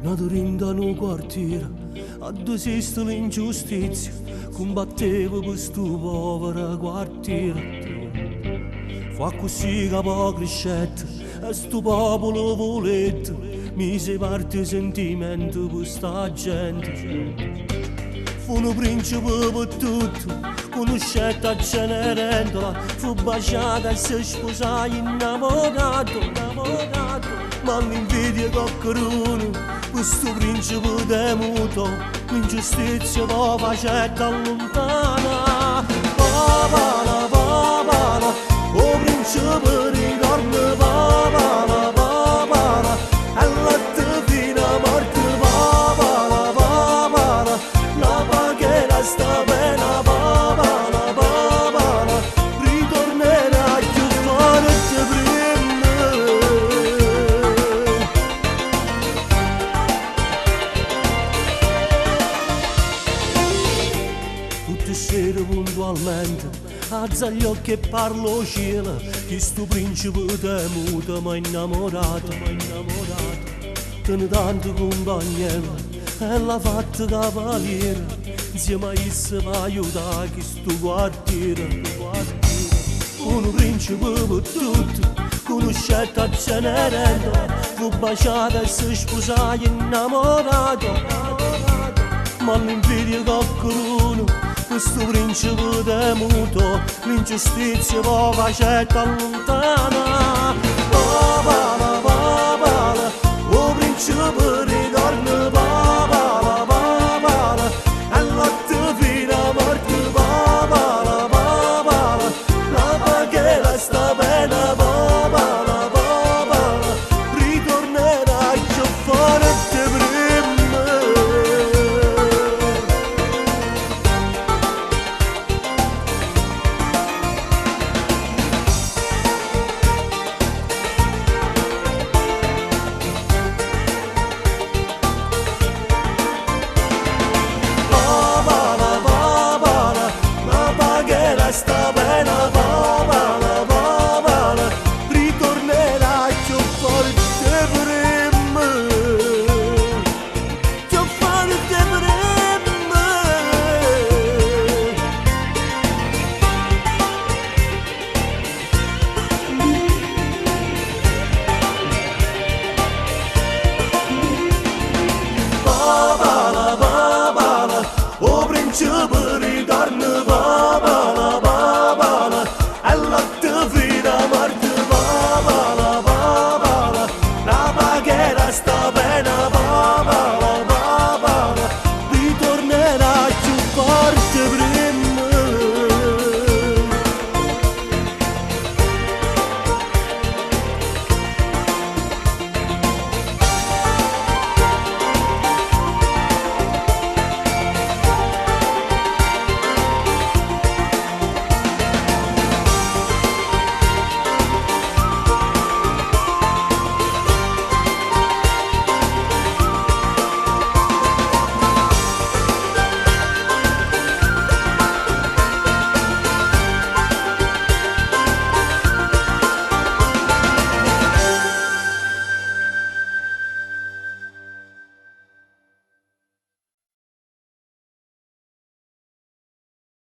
Nato in un quartiere, addossisto l'ingiustizia, combattevo per sto povero quartiere. Fa così che poi crescette, e sto popolo volette, mise parte sentimento per sta gente. Fu un principe per tutto, conoscetta a Cenerentola, fu baciata e si sposò innamorato. Ma l'invidia coccheruno, questo principe temuto, l'ingiustizia va facetta allontana. Papala, papala, o principe ritorna, papala, papala, e latte fino a morte, papala, papala, la pagherà sta pena, papala, papala, ritornerà più forte prima. Tutte sere puntualmente alza gli occhi e parlo cielo, che sto principe temuto m'ha innamorato. Te ne tanto compagnello e l'ha fatta cavaliere, insieme a essa va aiutare che sto quartiere. Un principe per tutto, conoscetta a Cenerentola, fu baciata e si sposò innamorato. Ma l'invidia coccheruno, questo principe temuto, l'ingiustizia va facetta lontana. Papala, papala, o principe ritorna, papala, papala, e latte fino a morte, papala, papala, la pagherà sta pena, papala, papala, ritornerà più forte prima. Sta pena, papala, papala, ritornerà più forte prima, più forte prima. Papala, papala, o principe ritorna,